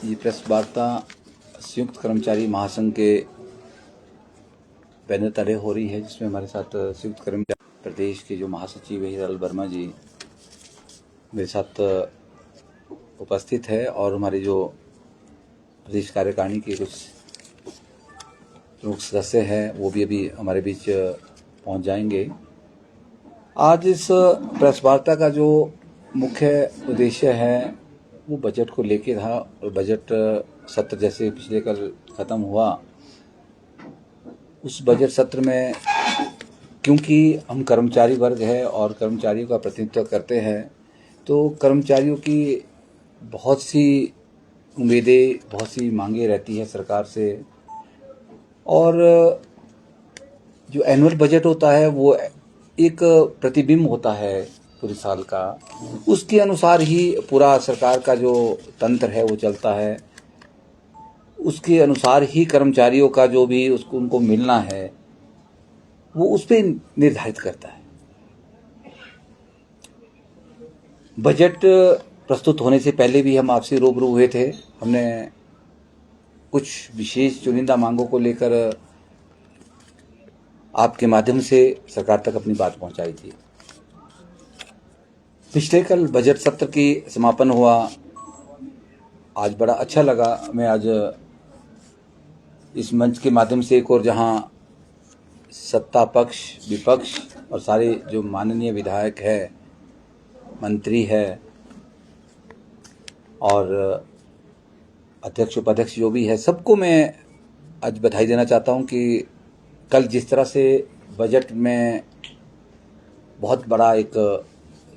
ये प्रेस वार्ता संयुक्त कर्मचारी महासंघ के बैनर तले हो रही है, जिसमें हमारे साथ संयुक्त कर्मचारी प्रदेश के जो महासचिव है हीरालाल वर्मा जी मेरे साथ उपस्थित है और हमारे जो प्रदेश कार्यकारिणी के कुछ प्रमुख सदस्य हैं वो भी अभी हमारे बीच पहुंच जाएंगे। आज इस प्रेस वार्ता का जो मुख्य उद्देश्य है वो बजट को लेके था और बजट सत्र जैसे पिछले कल ख़त्म हुआ, उस बजट सत्र में क्योंकि हम कर्मचारी वर्ग है और कर्मचारियों का प्रतिनिधित्व करते हैं, तो कर्मचारियों की बहुत सी उम्मीदें, बहुत सी मांगें रहती है सरकार से। और जो एनुअल बजट होता है वो एक प्रतिबिंब होता है पूरे साल का, उसके अनुसार ही पूरा सरकार का जो तंत्र है वो चलता है, उसके अनुसार ही कर्मचारियों का जो भी उसको उनको मिलना है वो उस पर निर्धारित करता है। बजट प्रस्तुत होने से पहले भी हम आपसे रूबरू हुए थे, हमने कुछ विशेष चुनिंदा मांगों को लेकर आपके माध्यम से सरकार तक अपनी बात पहुंचाई थी। पिछले कल बजट सत्र की समापन हुआ, आज बड़ा अच्छा लगा। मैं आज इस मंच के माध्यम से एक और जहां सत्ता पक्ष, विपक्ष और सारे जो माननीय विधायक है, मंत्री है और अध्यक्ष उपाध्यक्ष जो भी है, सबको मैं आज बधाई देना चाहता हूं कि कल जिस तरह से बजट में बहुत बड़ा एक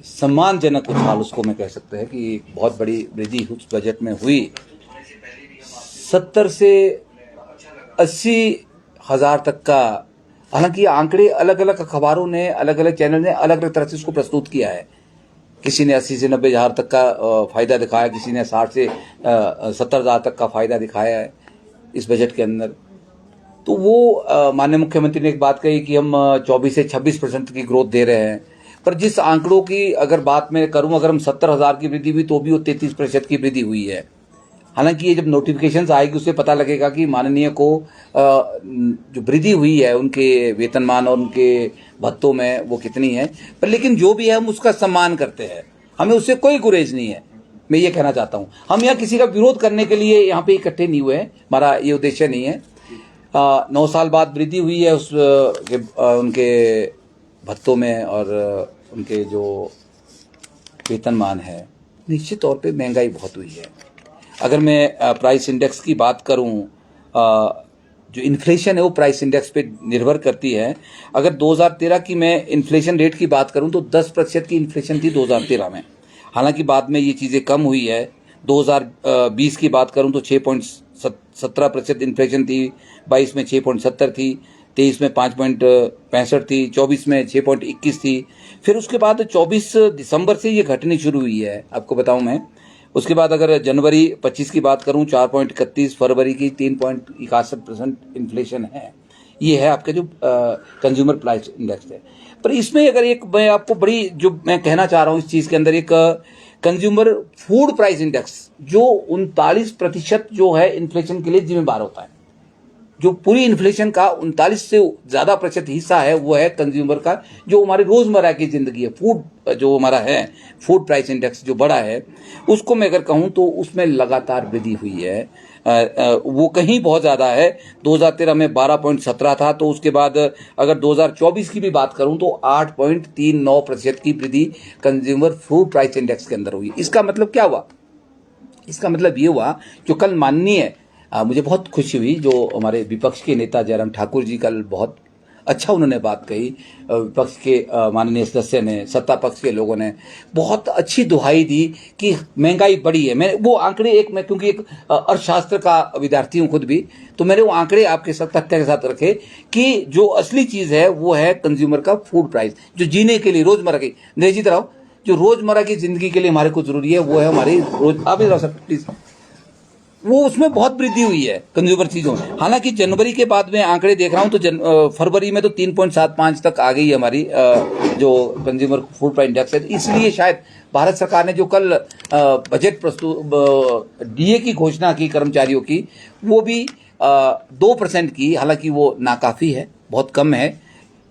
सम्मानजनक उछाल, उसको मैं कह सकते हैं कि एक बहुत बड़ी वृद्धि उस बजट में हुई। 70 से 80 हज़ार तक का, हालांकि आंकड़े अलग अलग अखबारों ने, अलग अलग चैनल ने अलग अलग तरह से उसको प्रस्तुत किया है। किसी ने 80 से 90 हज़ार तक का फ़ायदा दिखाया, किसी ने 60 से 70 हज़ार तक का फ़ायदा दिखाया है इस बजट के अंदर। तो वो माननीय मुख्यमंत्री ने एक बात कही कि हम 24 से 26% की ग्रोथ दे रहे हैं, पर जिस आंकड़ों की अगर बात मैं करूं, अगर हम 70,000 की वृद्धि हुई तो भी वो 33% की वृद्धि हुई है। हालांकि ये जब नोटिफिकेशंस आएगी उससे पता लगेगा कि माननीय को जो वृद्धि हुई है उनके वेतनमान और उनके भत्तों में वो कितनी है, पर लेकिन जो भी है हम उसका सम्मान करते हैं, हमें उससे कोई गुरेज नहीं है। मैं ये कहना चाहता हूँ, हम यहाँ किसी का विरोध करने के लिए यहाँ पे इकट्ठे नहीं हुए हैं, हमारा ये उद्देश्य नहीं है। 9 साल बाद वृद्धि हुई है उनके भत्तों में और उनके जो वेतनमान है, निश्चित तौर पे महंगाई बहुत हुई है। अगर मैं प्राइस इंडेक्स की बात करूं, जो इन्फ्लेशन है वो प्राइस इंडेक्स पे निर्भर करती है। अगर 2013 की मैं इन्फ्लेशन रेट की बात करूं तो 10% की इन्फ्लेशन थी 2013 में। हालांकि बाद में ये चीज़ें कम हुई है। 2020 की बात करूं तो 6.17% इन्फ्लेशन थी, 22 में 6.70 थी, 23 में 5.65 थी, 24 में 6.21 थी। फिर उसके बाद 24 दिसंबर से ये घटनी शुरू हुई है, आपको बताऊं मैं। उसके बाद अगर जनवरी 25 की बात करूं 4.31, फरवरी की 3.61% इन्फ्लेशन है। ये है आपका जो कंज्यूमर प्राइस इंडेक्स है। पर इसमें अगर एक मैं आपको बड़ी जो मैं कहना चाह रहा हूं इस चीज़ के अंदर, एक कंज्यूमर फूड प्राइस इंडेक्स जो 39% जो है इन्फ्लेशन के लिए जिम्मेदार होता है। जो पूरी इन्फ्लेशन का 39 से ज़्यादा प्रतिशत हिस्सा है वो है कंज्यूमर का, जो हमारी रोज़मर्रा की ज़िंदगी है। फूड जो हमारा है, फूड प्राइस इंडेक्स जो बड़ा है, उसको मैं अगर कहूँ तो उसमें लगातार वृद्धि हुई है। वो कहीं बहुत ज़्यादा है। 2013 में 12.17 था, तो उसके बाद अगर 2024 की भी बात करूँ तो 8.39% की वृद्धि कंज्यूमर फूड प्राइस इंडेक्स के अंदर हुई। इसका मतलब क्या हुआ? इसका मतलब ये हुआ जो कल माननीय मुझे बहुत खुशी हुई, जो हमारे विपक्ष के नेता जयराम ठाकुर जी कल बहुत अच्छा उन्होंने बात कही। विपक्ष के माननीय सदस्य ने, सत्ता पक्ष के लोगों ने बहुत अच्छी दुहाई दी कि महंगाई बढ़ी है। मैं वो आंकड़े मैं क्योंकि एक अर्थशास्त्र का विद्यार्थी हूँ खुद भी, तो मैंने वो आंकड़े आपके साथ तथ्य के साथ रखे कि जो असली चीज़ है वो है कंज्यूमर का फूड प्राइस, जो जीने के लिए रोज़मर्रा की निश्चित रहो, जो रोज़मर्रा की ज़िंदगी के लिए हमारे को ज़रूरी है वो है हमारी रोज। आप इधर सर प्लीज़, वो उसमें बहुत वृद्धि हुई है कंज्यूमर चीजों में। हालांकि जनवरी के बाद में आंकड़े देख रहा हूं तो फरवरी में तो 3.75 तक आ गई है हमारी जो कंज्यूमर फूड प्राइस इंडेक्स है। इसलिए शायद भारत सरकार ने जो कल बजट प्रस्तुत डीए की घोषणा की कर्मचारियों की, वो भी 2% की, हालांकि वो नाकाफी है, बहुत कम है।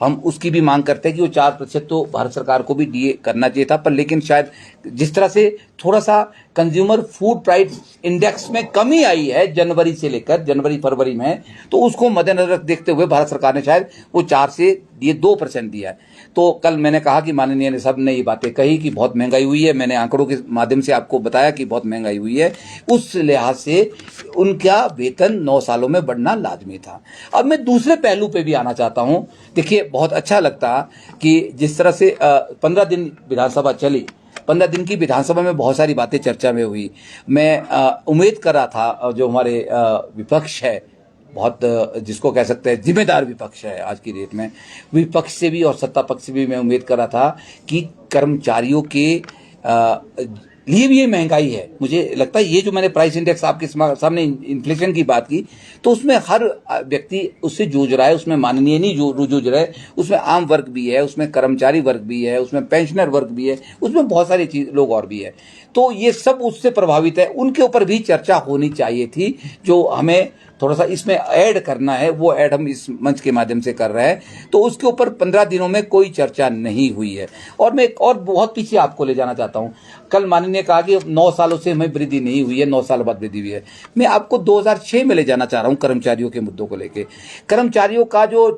हम उसकी भी मांग करते हैं कि वो 4% तो भारत सरकार को भी डीए करना चाहिए था, पर लेकिन शायद जिस तरह से थोड़ा सा कंज्यूमर फूड प्राइस इंडेक्स में कमी आई है जनवरी से लेकर जनवरी फरवरी में, तो उसको मद्देनजर देखते हुए भारत सरकार ने शायद वो 4 से ये 2% दिया है। तो कल मैंने कहा कि माननीय ने सब ने ये बातें कही कि बहुत महंगाई हुई है, मैंने आंकड़ों के माध्यम से आपको बताया कि बहुत महंगाई हुई है, उस लिहाज से उनका वेतन 9 सालों में बढ़ना लाजमी था। अब मैं दूसरे पहलू पे भी आना चाहता हूं। देखिए, बहुत अच्छा लगता कि जिस तरह से 15 दिन विधानसभा चली, 15 दिन की विधानसभा में बहुत सारी बातें चर्चा में हुई। मैं उम्मीद कर रहा था जो हमारे विपक्ष है, बहुत जिसको कह सकते हैं जिम्मेदार विपक्ष है आज की डेट में, विपक्ष से भी और सत्ता पक्ष से भी मैं उम्मीद कर रहा था कि कर्मचारियों के लिए भी ये महंगाई है। मुझे लगता है ये जो मैंने प्राइस इंडेक्स आपके सामने इन्फ्लेशन की बात की, तो उसमें हर व्यक्ति उससे जूझ रहा है, उसमें माननीय नहीं जूझ रहा है, उसमें आम वर्ग भी है, उसमें कर्मचारी वर्ग भी है, उसमें पेंशनर वर्ग भी है, उसमें बहुत सारी लोग और भी है। तो ये सब उससे प्रभावित है, उनके ऊपर भी चर्चा होनी चाहिए थी। जो हमें थोड़ा सा इसमें ऐड करना है, वो ऐड हम इस मंच के माध्यम से कर रहे हैं। तो उसके ऊपर 15 दिनों में कोई चर्चा नहीं हुई है। और मैं एक और बहुत पीछे आपको ले जाना चाहता हूं। कल माननीय ने कहा कि 9 सालों से हमें वृद्धि नहीं हुई है, 9 साल बाद वृद्धि हुई है। मैं आपको 2006 में ले जाना चाह रहा हूं कर्मचारियों के मुद्दों को लेकर। कर्मचारियों का जो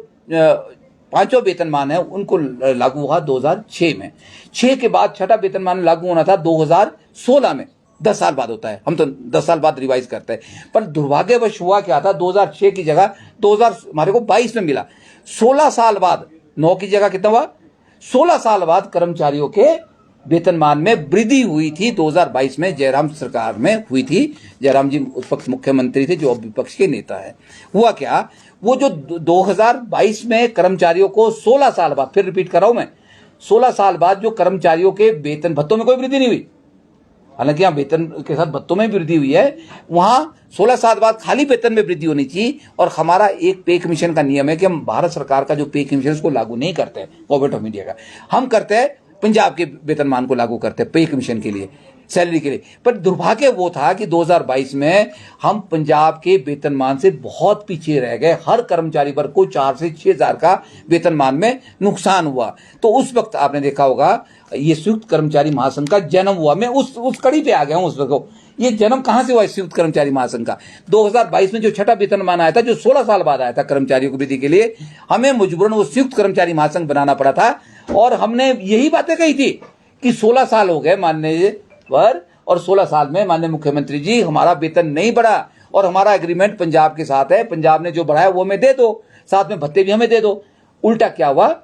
5वां वेतनमान है उनको लागू हुआ 2006 में। 6 के बाद 6वां वेतनमान लागू होना था 2016 में। 10 साल बाद होता है, हम तो 10 साल बाद रिवाइज करते हैं। पर दुर्भाग्यवश हुआ क्या था, 2006 की जगह 2000 हमारे को 22 में मिला। 16 साल बाद 9 की जगह कितना हुआ, 16 साल बाद कर्मचारियों के वेतनमान में वृद्धि हुई थी। 2022 में जयराम सरकार में हुई थी। जयराम जी उस वक्त मुख्यमंत्री थे, जो अब विपक्ष के नेता है। हुआ क्या, वो जो 2022 में कर्मचारियों को 16 साल बाद, फिर रिपीट कर रहा हूं मैं, 16 साल बाद जो कर्मचारियों के वेतन भत्तों में कोई वृद्धि नहीं हुई, हालांकि यहाँ वेतन के साथ भत्तों में वृद्धि हुई है, वहां 16 साल बाद खाली वेतन में वृद्धि होनी चाहिए। और हमारा एक पे कमीशन का नियम है कि हम भारत सरकार का जो पे कमीशन उसको लागू नहीं करते हैं, गवर्नमेंट ऑफ इंडिया का, हम करते हैं पंजाब के वेतनमान को लागू करते हैं पे कमीशन के लिए, सैलरी के लिए। पर दुर्भाग्य वो था कि 2022 में हम पंजाब के वेतनमान से बहुत पीछे रह गए। हर कर्मचारी वर्ग को 4 से 6 हजार का वेतनमान में नुकसान हुआ। तो उस वक्त आपने देखा होगा ये संयुक्त कर्मचारी महासंघ का जन्म हुआ। मैं उस कड़ी पे आ गया हूं। उस वक्त ये जन्म कहां से हुआ इस संयुक्त कर्मचारी महासंघ का, 2022 में जो 6वां वेतनमान आया था, जो 16 साल बाद आया था कर्मचारियों की वृद्धि के लिए, हमें मजबूरन वो संयुक्त कर्मचारी महासंघ बनाना पड़ा था। और हमने यही बातें कही थी कि 16 साल हो गए माननीय पर, और 16 साल में माननीय मुख्यमंत्री जी हमारा वेतन नहीं बढ़ा, और हमारा एग्रीमेंट पंजाब के साथ है, पंजाब ने जो बढ़ाया वो हमें दे दो, साथ में भत्ते भी हमें दे दो। उल्टा क्या हुआ,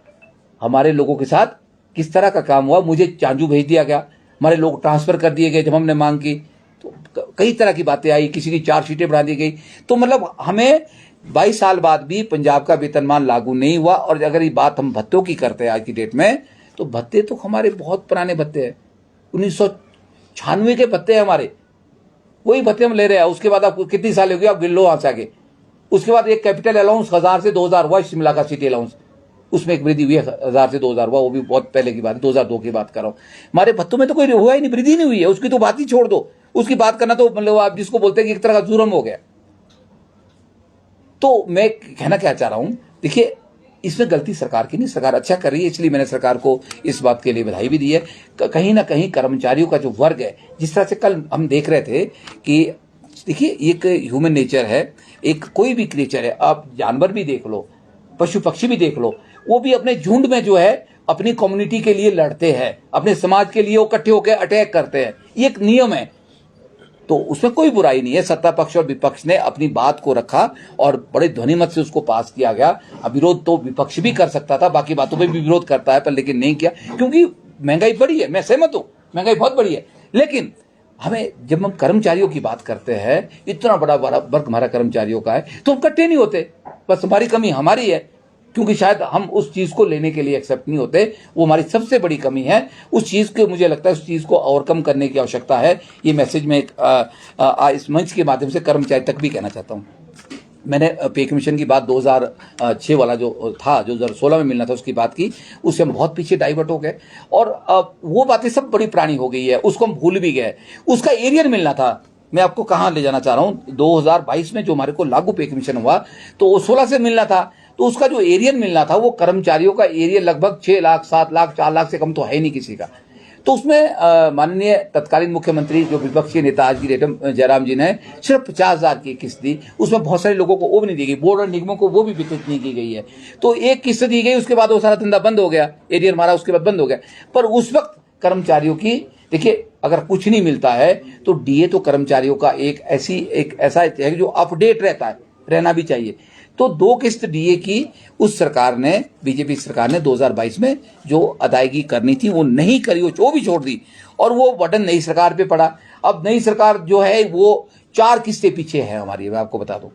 हमारे लोगों के साथ किस तरह का काम हुआ, मुझे चांजू भेज दिया गया, हमारे लोग ट्रांसफर कर दिए गए। जब हमने मांग की तो कई तरह की बातें आई, किसी की 4 सीटें बढ़ा दी गई। तो मतलब हमें 22 साल बाद भी पंजाब का वेतनमान लागू नहीं हुआ। और अगर ये बात हम भत्तों की करते हैं आज की डेट में, तो भत्ते तो हमारे बहुत पुराने भत्ते हैं, 1996 के भत्ते हैं हमारे, वही भत्ते हम ले रहे हैं। उसके बाद आपको कितनी साल हो गई, आप गिन लो आगे आगे। उसके बाद एक कैपिटल अलाउंस 1000 से 2000 हुआ, शिमला का सिटी अलाउंस, उसमें एक वृद्धि हुई है, 1000 से 2000 हुआ, वो भी बहुत पहले की बात है, 2002 की बात कर रहा हूं। हमारे भत्तों में तो कोई हुआ ही नहीं, वृद्धि नहीं हुई है, उसकी तो बात ही छोड़ दो। उसकी बात करना तो मतलब आप जिसको बोलते हैं कि एक तरह का जुर्म हो गया। तो मैं कहना क्या चाह रहा हूं, देखिए इसमें गलती सरकार की नहीं, सरकार अच्छा कर रही है, इसलिए मैंने सरकार को इस बात के लिए बधाई भी दी है। कहीं ना कहीं कर्मचारियों का जो वर्ग है, जिस तरह से कल हम देख रहे थे कि देखिए एक ह्यूमन नेचर है, एक कोई भी क्रिएचर है, आप जानवर भी देख लो, पशु पक्षी भी देख लो, वो भी अपने झुंड में जो है अपनी कम्युनिटी के लिए लड़ते हैं, अपने समाज के लिए वो इकट्ठे होकर अटैक करते हैं, ये एक नियम है। तो उसमें कोई बुराई नहीं है। सत्ता पक्ष और विपक्ष ने अपनी बात को रखा और बड़े ध्वनिमत से उसको पास किया गया। अब विरोध तो विपक्ष भी कर सकता था, बाकी बातों पे भी विरोध करता है, पर लेकिन नहीं किया, क्योंकि महंगाई बढ़ी है, मैं सहमत हूं, महंगाई बहुत बढ़ी है। लेकिन हमें जब हम कर्मचारियों की बात करते हैं, इतना बड़ा वर्ग हमारा कर्मचारियों का है, तो हम इकट्ठे नहीं होते, बस हमारी कमी हमारी है। क्योंकि शायद हम उस चीज को लेने के लिए एक्सेप्ट नहीं होते। वो हमारी सबसे बड़ी कमी है। उस चीज को, मुझे लगता है उस चीज को ओवरकम करने की आवश्यकता है। ये मैसेज मैं इस मंच के माध्यम से कर्मचारी तक भी कहना चाहता हूँ। मैंने पे कमीशन की बात 2006 वाला जो था, जो 2016 में मिलना था, उसकी बात की। उससे हम बहुत पीछे डाइवर्ट हो गए और वो बातें सब बड़ी पुरानी हो गई है, उसको हम भूल भी गए। उसका एरियर मिलना था। मैं आपको कहाँ ले जाना चाह रहा हूँ, 2022 में जो हमारे को लागू पे कमीशन हुआ तो वो 16 से मिलना था। तो उसका जो एरियर मिलना था, वो कर्मचारियों का एरियर लगभग 6 लाख, 7 लाख, 4 लाख से कम तो है ही नहीं किसी का। तो उसमें माननीय तत्कालीन मुख्यमंत्री जो विपक्षी नेता आज की डेट में जयराम जी ने सिर्फ 50,000 की किस्त दी। उसमें बहुत सारे लोगों को वो भी नहीं दी गई, बोर्ड और निगमों को वो भी वितरित नहीं की गई है। तो एक किस्त दी गई, उसके बाद वो सारा धंधा बंद हो गया, एरियर मारा, उसके बाद बंद हो गया। पर उस वक्त कर्मचारियों की, देखिए अगर कुछ नहीं मिलता है तो डीए तो कर्मचारियों का एक ऐसा है जो अपडेट रहता है, रहना भी चाहिए। तो 2 किस्त डीए की उस सरकार ने, बीजेपी सरकार ने 2022 में जो अदायगी करनी थी वो नहीं करी, वो भी छोड़ दी और वो बटन नई सरकार पे पड़ा। अब नई सरकार जो है वो 4 किस्तें पीछे है हमारी। मैं आपको बता दूं,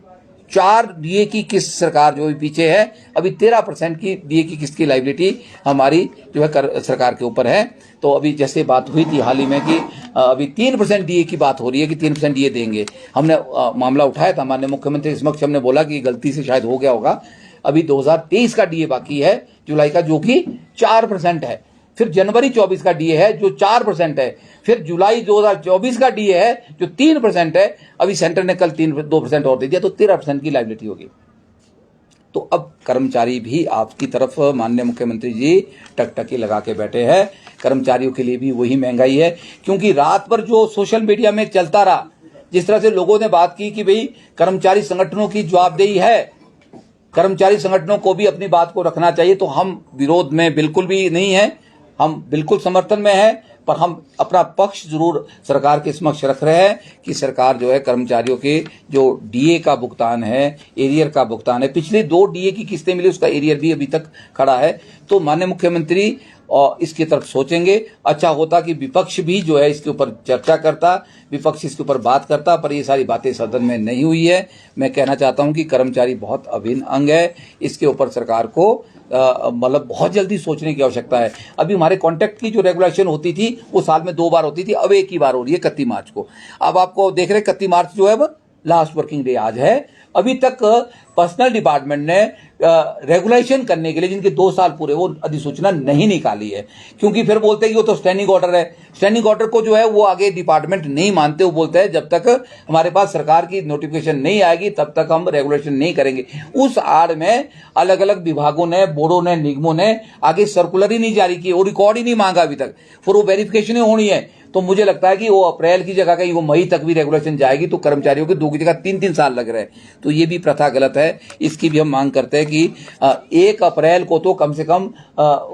4 डीए की किस्त सरकार जो पीछे है। अभी 13% की डीए की किस्त की लायबिलिटी हमारी जो है सरकार के ऊपर है। तो अभी जैसे बात हुई थी हाल ही में कि अभी 3% डीए की बात हो रही है कि 3% डीए देंगे। हमने मामला उठाया था माननीय मुख्यमंत्री के समक्ष, हमने बोला कि गलती से शायद हो गया होगा। अभी 2023 का डीए बाकी है जुलाई का, जो कि 4% है। फिर जनवरी 24 का डीए है जो 4% है। फिर जुलाई 2024 का डीए है जो 3% है। अभी सेंटर ने कल 2% और दे दिया, तो 13% की लायबिलिटी होगी। तो अब कर्मचारी भी आपकी तरफ माननीय मुख्यमंत्री जी टकटकी लगा के बैठे हैं। कर्मचारियों के लिए भी वही महंगाई है, क्योंकि रात भर जो सोशल मीडिया में चलता रहा, जिस तरह से लोगों ने बात की कि भाई कर्मचारी संगठनों की जवाबदेही है, कर्मचारी संगठनों को भी अपनी बात को रखना चाहिए। तो हम विरोध में बिल्कुल भी नहीं है, हम बिल्कुल समर्थन में है, पर हम अपना पक्ष जरूर सरकार के समक्ष रख रहे हैं कि सरकार जो है कर्मचारियों के जो डीए का भुगतान है, एरियर का भुगतान है, पिछले 2 डीए की किस्तें मिली, उसका एरियर भी अभी तक खड़ा है। तो माननीय मुख्यमंत्री और इसकी तरफ सोचेंगे। अच्छा होता कि विपक्ष भी जो है इसके ऊपर चर्चा करता, विपक्ष इसके ऊपर बात करता, पर ये सारी बातें सदन में नहीं हुई है। मैं कहना चाहता हूं कि कर्मचारी बहुत अभिन्न अंग है, इसके ऊपर सरकार को मतलब बहुत जल्दी सोचने की आवश्यकता है। अभी हमारे कॉन्ट्रैक्ट की जो रेगुलेशन होती थी वो साल में 2 बार होती थी, अब एक ही बार हो रही है 31 मार्च को। अब आपको देख रहे 31 मार्च जो है वो लास्ट वर्किंग डे आज है। अभी तक पर्सनल डिपार्टमेंट ने रेगुलेशन करने के लिए जिनके 2 साल पूरे, वो अधिसूचना नहीं निकाली है, क्योंकि फिर बोलते हैं कि वो तो स्टैंडिंग ऑर्डर है। स्टैंडिंग ऑर्डर को जो है वो आगे डिपार्टमेंट नहीं मानते। वो बोलते हैं जब तक हमारे पास सरकार की नोटिफिकेशन नहीं आएगी तब तक हम रेगुलेशन नहीं करेंगे। उस आड़ में अलग अलग विभागों ने, बोर्डों ने, निगमों ने आगे सर्कुलर ही नहीं जारी की और रिकॉर्ड ही नहीं मांगा अभी तक, फिर वो वेरिफिकेशन ही होनी है। तो मुझे लगता है कि वो अप्रैल की जगह कहीं वो मई तक भी रेगुलेशन जाएगी, तो कर्मचारियों के 2 की जगह 3-3 साल लग रहे हैं। तो ये भी प्रथा गलत है। इसकी भी हम मांग करते हैं कि 1 अप्रैल को तो कम से कम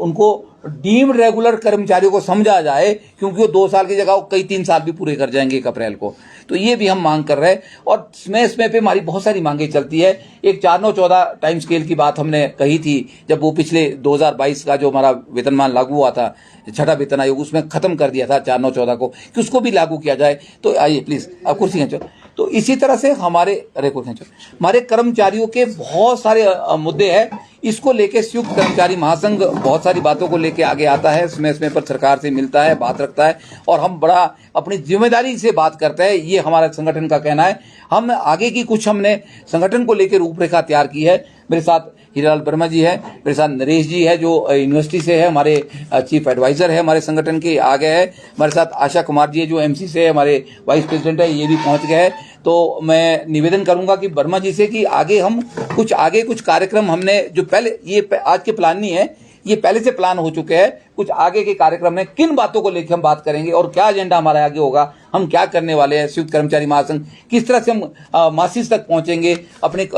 उनको डीम्ड रेगुलर कर्मचारियों को समझा जाए, क्योंकि वो 2 साल की जगह कई 3 साल भी पूरे कर जाएंगे 1 अप्रैल को। तो ये भी हम मांग कर रहे हैं। और समय पे हमारी बहुत सारी मांगे चलती है। एक 4-9-14 टाइम स्केल की बात हमने कही थी, जब वो पिछले 2022 का जो हमारा वेतनमान लागू हुआ था, 6ठा वेतन आयोग, उसमें खत्म कर दिया था 4-9-14 को कि उसको भी लागू किया जाए। तो आइए प्लीज आप कुर्सी खींचो। तो इसी तरह से हमारे हमारे कर्मचारियों के बहुत सारे मुद्दे हैं। इसको लेके संयुक्त कर्मचारी महासंघ बहुत सारी बातों को लेके आगे आता है, समय पर सरकार से मिलता है, बात रखता है और हम बड़ा अपनी जिम्मेदारी से बात करते हैं। ये हमारा संगठन का कहना है। हम आगे की कुछ हमने संगठन को लेकर रूपरेखा तैयार की है। मेरे साथ हीरालाल वर्मा जी है, मेरे साथ नरेश जी है जो यूनिवर्सिटी से है, हमारे चीफ एडवाइजर है हमारे संगठन के, आगे है। हमारे साथ आशा कुमार जी है जो एमसी से है, हमारे वाइस प्रेसिडेंट है, ये भी पहुंच गए हैं। तो मैं निवेदन करूंगा कि वर्मा जी से कि आगे कुछ कार्यक्रम हमने जो पहले, ये आज के प्लान नहीं है, ये पहले से प्लान हो चुके हैं। कुछ आगे के कार्यक्रम में किन बातों को लेकर हम बात करेंगे और क्या एजेंडा हमारा आगे होगा, हम क्या करने वाले हैं, संयुक्त कर्मचारी महासंघ किस तरह से हम मासिस तक पहुंचेंगे, अपने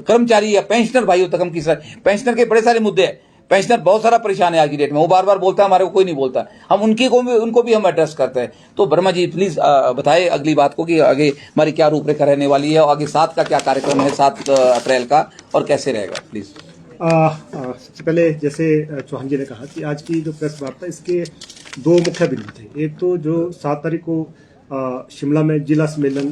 कर्मचारी या पेंशनर भाइयों तक हम किस तरह, पेंशनर के बड़े सारे मुद्दे हैं। पेंशनर बहुत सारा परेशान है आज की डेट में, वो बार बार बोलता है, हमारे को कोई नहीं बोलता, हम उनको भी हम एड्रेस करते हैं। तो वर्मा जी प्लीज बताएं अगली बात को कि आगे हमारी क्या रूपरेखा रहने वाली है और आगे 7 का क्या कार्यक्रम है, 7 अप्रैल का, और कैसे रहेगा प्लीज। सबसे पहले जैसे चौहान जी ने कहा कि आज की जो प्रेस वार्ता, इसके 2 मुख्य बिंदु थे। एक तो जो 7 तारीख को शिमला में जिला सम्मेलन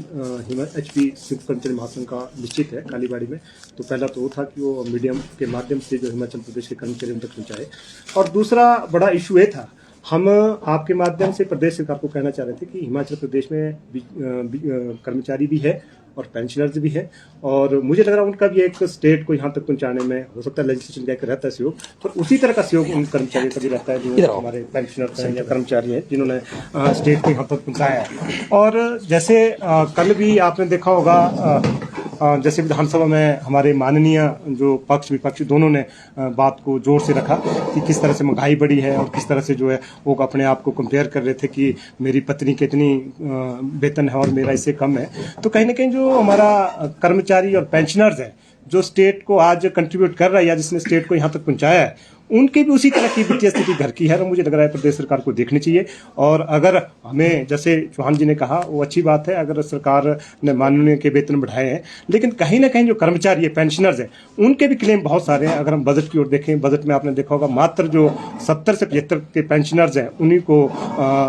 HP संयुक्त कर्मचारी महासंघ का निश्चित है कालीबाड़ी में। तो पहला तो वो था कि वो मीडियम के माध्यम से जो हिमाचल प्रदेश के कर्मचारियों तक पहुंचाए, और दूसरा बड़ा इशू ये था, हम आपके माध्यम से प्रदेश सरकार को कहना चाह रहे थे कि हिमाचल प्रदेश में कर्मचारी भी है और पेंशनर्स भी है, और मुझे लग रहा है उनका भी एक स्टेट को यहाँ तक पहुंचाने में हो सकता है लेजिस्लेशन का एक रहता है सहयोग, तो उसी तरह का सहयोग उन कर्मचारियों का भी रहता है जो हमारे पेंशनर्स हैं या कर्मचारी हैं जिन्होंने स्टेट को यहाँ तक पहुंचाया है। और जैसे कल भी आपने देखा होगा, जैसे विधानसभा में हमारे माननीय जो पक्ष विपक्ष दोनों ने बात को जोर से रखा कि किस तरह से महंगाई बढ़ी है और किस तरह से जो है वो अपने आप को कंपेयर कर रहे थे कि मेरी पत्नी की इतनी वेतन है और मेरा इससे कम है। तो कहीं ना कहीं जो हमारा कर्मचारी और पेंशनर्स है जो स्टेट को आज कंट्रीब्यूट कर रहा है या जिसने स्टेट को यहाँ तक पहुँचाया है, उनकी भी उसी तरह की वित्तीय स्थिति घर की है, और मुझे लग रहा है प्रदेश सरकार को देखनी चाहिए। और अगर हमें, जैसे चौहान जी ने कहा, वो अच्छी बात है अगर सरकार ने माननीय के वेतन बढ़ाए हैं, लेकिन कहीं ना कहीं जो कर्मचारी है, पेंशनर्स है, उनके भी क्लेम बहुत सारे हैं। अगर हम बजट की ओर देखें, बजट में आपने देखा होगा मात्र जो 70 से 75 के पेंशनर्स हैं उन्हीं को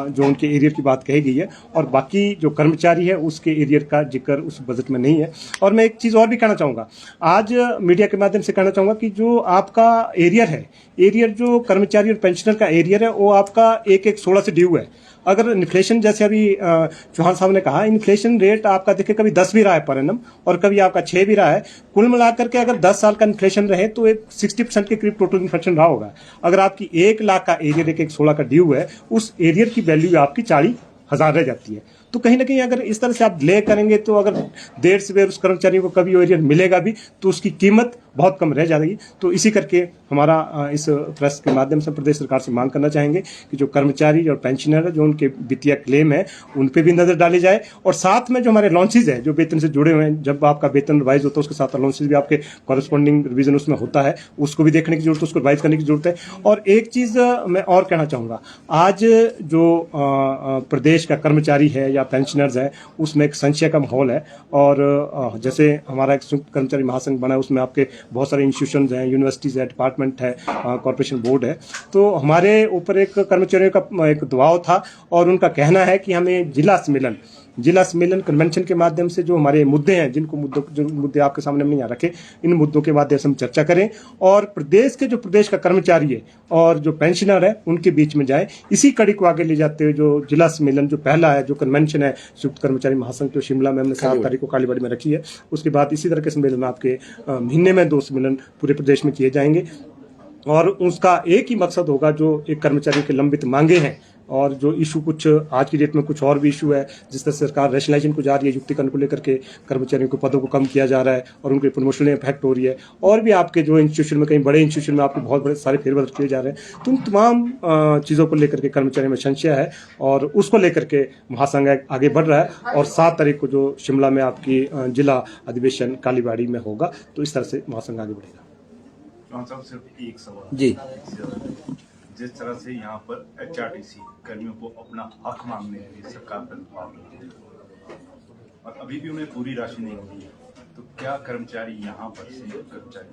जो उनके एरियर की बात कही गई है, और बाकी जो कर्मचारी है उसके एरियर का जिक्र उस बजट में नहीं है। और मैं एक चीज़ और भी कहना चाहूँगा, आज मीडिया के माध्यम से कहना चाहूँगा कि जो आपका एरियर है, एरियर जो कर्मचारी और पेंशनर का एरियर है, वो आपका 1/16 से ड्यू है। अगर इन्फ्लेशन, जैसे अभी चौहान साहब ने कहा, इन्फ्लेशन रेट आपका देखिए कभी 10 भी रहा है पर एनम और कभी आपका 6 भी रहा है। कुल मिलाकर के अगर 10 साल का इन्फ्लेशन रहे तो एक 60% के करीब टोटल इन्फ्लेशन रहा होगा। अगर आपकी 1 लाख का एरियर 1/16 का ड्यू है, उस एरियर की वैल्यू आपकी 40,000 रह जाती है। तो कहीं ना कहीं अगर इस तरह से आप डिले करेंगे तो अगर देर से देर उस कर्मचारी को कभी वो एरियर मिलेगा भी तो उसकी कीमत बहुत कम रह जाएगी। तो इसी करके हमारा इस प्रेस के माध्यम से प्रदेश सरकार से मांग करना चाहेंगे कि जो कर्मचारी और पेंशनर है, जो उनके वित्तीय क्लेम है, उन पे भी नजर डाली जाए, और साथ में जो हमारे लॉन्चेज है जो वेतन से जुड़े हुए हैं, जब आपका वेतन रिवाइज होता है उसके साथ लॉन्चेज भी आपके कॉरेस्पॉन्डिंग रिवीजन उसमें होता है, उसको भी देखने की जरूरत है, उसको रिवाइज करने की जरूरत है। और एक चीज मैं और कहना चाहूंगा, आज जो प्रदेश का कर्मचारी है या पेंशनर्स है उसमें एक संशय का माहौल है, और जैसे हमारा एक संयुक्त कर्मचारी महासंघ बना है, उसमें आपके बहुत सारे इंस्टीट्यूशंस हैं, यूनिवर्सिटीज है, डिपार्टमेंट है, कॉर्पोरेशन बोर्ड है। तो हमारे ऊपर एक कर्मचारियों का एक दबाव था, और उनका कहना है कि हमें जिला सम्मेलन कन्वेंशन के माध्यम से जो हमारे मुद्दे हैं, जो मुद्दे आपके सामने हमने यहाँ रखे, इन मुद्दों के माध्यम से हम चर्चा करें, और प्रदेश का कर्मचारी है और जो पेंशनर है उनके बीच में जाए। इसी कड़ी को आगे ले जाते हुए जो जिला सम्मेलन जो पहला है, जो कन्वेंशन है संयुक्त कर्मचारी महासंघ, जो शिमला में हमने 7 तारीख को कालीबाड़ी में रखी है, उसके बाद इसी तरह के सम्मेलन आपके महीने में 2 सम्मेलन पूरे प्रदेश में किए जाएंगे, और उसका एक ही मकसद होगा, जो एक कर्मचारी के लंबित मांगे हैं और जो इशू कुछ आज की डेट में कुछ और भी इशू है, जिस तरह सरकार रैशनलाइजेशन को जा रही है, युक्तिकरण को लेकर के कर्मचारियों के पदों को कम किया जा रहा है और उनके प्रमोशनल इफेक्ट हो रही है, और भी आपके जो इंस्टीट्यूशन में, कई बड़े इंस्टीट्यूशन में आपके बहुत बड़े सारे फेरबदल किए जा रहे हैं। तो उन तमाम चीज़ों को लेकर के कर्मचारियों में संशय है, और उसको लेकर के महासंघ आगे बढ़ रहा है। और 7 तारीख को जो शिमला में आपकी जिला अधिवेशन कालीबाड़ी में होगा, तो इस तरह से महासंघ आगे बढ़ेगा। सिर्फ एक सवाल जी, जिस तरह से यहाँ पर HRTC कर्मियों को अपना हक मांगने के लिए सरकार पर दबाव डाल रही है और अभी भी उन्हें पूरी राशि नहीं मिली है, तो क्या कर्मचारी यहाँ पर संयुक्त कर्मचारी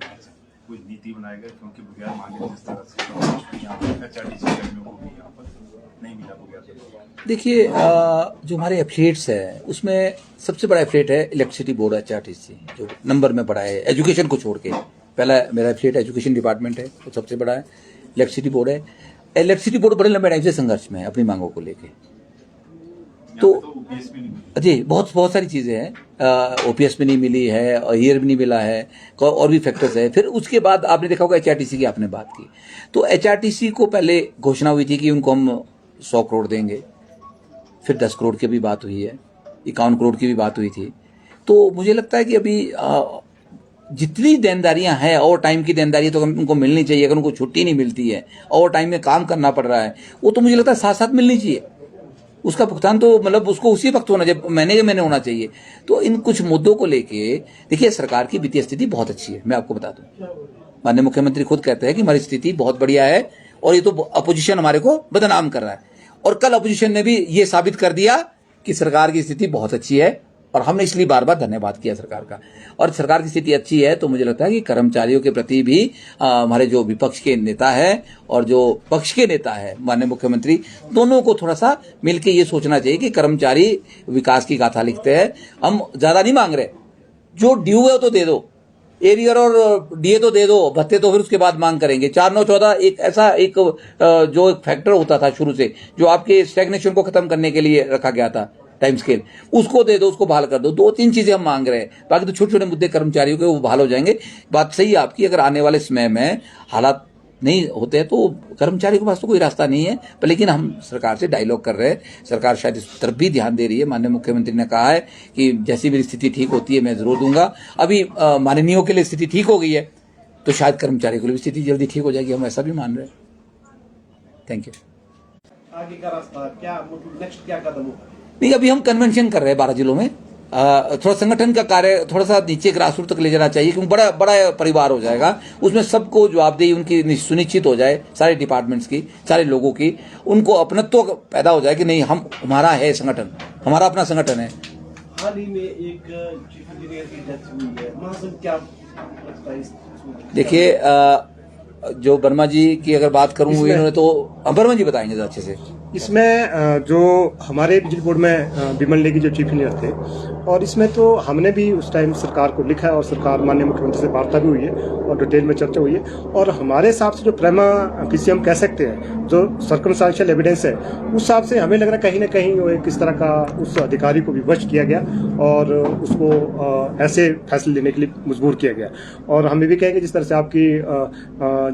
कोई नीति बनाएगा? क्योंकि बगैर मांगे जिस तरह से यहाँ पर HRTC कर्मियों को भी यहाँ पर नहीं मिला बगैर। देखिए, जो हमारे एफिलिएट्स है उसमें सबसे बड़ा एफिलिएट है इलेक्ट्रिसिटी बोर्ड HRTC, जो नंबर में बड़ा है एजुकेशन को छोड़ के। पहला मेरा एफिलिएट एजुकेशन डिपार्टमेंट है, वो सबसे बड़ा है। इलेक्ट्रिसिटी बोर्ड है। इलेक्ट्रिसिटी बोर्ड बड़े लंबे टाइम से संघर्ष में है अपनी मांगों को लेके। तो जी, बहुत सारी चीज़ें हैं। OPS में नहीं मिली है, और ईयर भी नहीं मिला है, और भी फैक्टर्स है। फिर उसके बाद आपने देखा होगा HRTC की आपने बात की, तो HRTC को पहले घोषणा हुई थी कि उनको हम 100 करोड़ देंगे, फिर 10 करोड़ की भी बात हुई है, 51 करोड़ की भी बात हुई थी। तो मुझे लगता है कि अभी जितनी देनदारियां हैं, ओवर टाइम की देनदारी तो उनको मिलनी चाहिए। अगर उनको छुट्टी नहीं मिलती है, ओवर टाइम में काम करना पड़ रहा है, वो तो मुझे लगता है साथ साथ मिलनी चाहिए। उसका भुगतान तो मतलब उसको उसी वक्त होना चाहिए, महीने होना चाहिए। तो इन कुछ मुद्दों को लेके देखिए, सरकार की वित्तीय स्थिति बहुत अच्छी है, मैं आपको बता दूं। माननीय मुख्यमंत्री खुद कहते हैं कि हमारी स्थिति बहुत बढ़िया है, और ये तो अपोजिशन हमारे को बदनाम कर रहा है। और कल अपोजिशन ने भी ये साबित कर दिया कि सरकार की स्थिति बहुत अच्छी है, और हमने इसलिए बार बार धन्यवाद किया सरकार का। और सरकार की स्थिति अच्छी है तो मुझे लगता है कि कर्मचारियों के प्रति भी हमारे जो विपक्ष के नेता है और जो पक्ष के नेता है माननीय मुख्यमंत्री, दोनों को थोड़ा सा मिलकर ये सोचना चाहिए कि कर्मचारी विकास की गाथा लिखते हैं। हम ज्यादा नहीं मांग रहे, जो ड्यू है तो दे दो, एरियर और डीए तो दे दो, भत्ते तो फिर उसके बाद मांग करेंगे। 4-9-14 एक ऐसा एक जो एक फैक्टर होता था शुरू से, जो आपके स्टैग्नेशन को खत्म करने के लिए रखा गया था टाइम स्केल, उसको दे दो, उसको बहाल कर दो। 2-3 चीजें हम मांग रहे हैं, बाकी तो छोटे छोटे मुद्दे कर्मचारियों के वो बहाल हो जाएंगे। बात सही है आपकी, अगर आने वाले समय में हालात नहीं होते हैं तो कर्मचारियों के पास तो कोई रास्ता नहीं है। पर लेकिन हम सरकार से डायलॉग कर रहे हैं, सरकार शायद इस तरफ भी ध्यान दे रही है। माननीय मुख्यमंत्री ने कहा है कि जैसी मेरी स्थिति ठीक होती है मैं जरूर दूंगा। अभी माननीयों के लिए स्थिति ठीक हो गई है तो शायद कर्मचारियों के लिए भी स्थिति जल्दी ठीक हो जाएगी, हम ऐसा भी मान रहे हैं। Thank you. आगे का रास्ता क्या, मतलब नेक्स्ट क्या कदम होगा? नहीं, अभी हम कन्वेंशन कर रहे हैं 12 जिलों में। थोड़ा संगठन का कार्य थोड़ा सा नीचे ग्रास रूट तक ले जाना चाहिए, क्योंकि बड़ा बड़ा परिवार हो जाएगा, उसमें सबको जवाबदेही उनकी सुनिश्चित हो जाए, सारे डिपार्टमेंट्स की, सारे लोगों की, उनको अपनत्व पैदा हो जाए कि नहीं हम हमारा है संगठन, हमारा अपना संगठन है। हाल ही में एक चीफ इंजीनियर की डेथ हुई है, महासन क्या लगता है इस? देखिए जो वर्मा जी की अगर बात करूं, इन्होंने तो वर्मा जी बताएंगे अच्छे से। इसमें जो हमारे बिजली बोर्ड में विमल नेगी जो चीफ इंजीनियर थे, और इसमें तो हमने भी उस टाइम सरकार को लिखा है और सरकार माननीय मुख्यमंत्री से वार्ता भी हुई है और डिटेल में चर्चा हुई है। और हमारे हिसाब से जो प्रेमा किसी हम कह सकते हैं, जो सर्कमस्टेंशियल एविडेंस है, उस हिसाब से हमें लग रहा है कहीं ना कहीं वो एक इस तरह का उस अधिकारी को विवश किया गया और उसको ऐसे फैसले लेने के लिए मजबूर किया गया। और हम ये भी कहेंगे जिस तरह से आपकी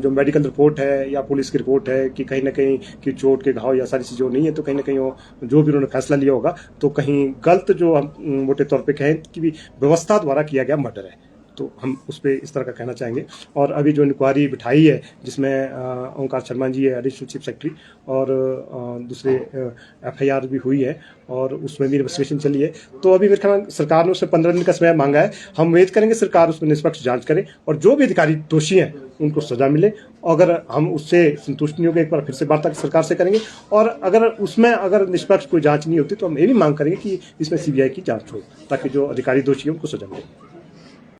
जो मेडिकल रिपोर्ट है या पुलिस की रिपोर्ट है कि कहीं ना कहीं कि चोट के घाव या सारी चीज़ें नहीं है, तो कहीं ना कहीं वो जो भी उन्होंने फैसला लिया होगा तो कहीं गलत, जो हम मोटे तौर पे कहें कि भी व्यवस्था द्वारा किया गया मर्डर है, तो हम उस पर इस तरह का कहना चाहेंगे। और अभी जो इंक्वायरी बिठाई है जिसमें ओंकार शर्मा जी है एडिशनल चीफ सेक्रेटरी, और दूसरे FIR भी हुई है और उसमें भी इन्वेस्टिगेशन चली है, तो अभी मेरे ख्याल में सरकार ने उसमें 15 दिन का समय मांगा है। हम उम्मीद करेंगे सरकार उसमें निष्पक्ष जांच करे और जो भी अधिकारी दोषी हैं उनको सजा मिले। अगर हम उससे संतुष्ट नहीं होंगे, एक बार फिर से वार्ता सरकार से करेंगे, और अगर उसमें अगर निष्पक्ष कोई जांच नहीं होती तो हम ये भी मांग करेंगे कि इसमें CBI की जांच हो, ताकि जो अधिकारी दोषी हैं उनको सजा मिले।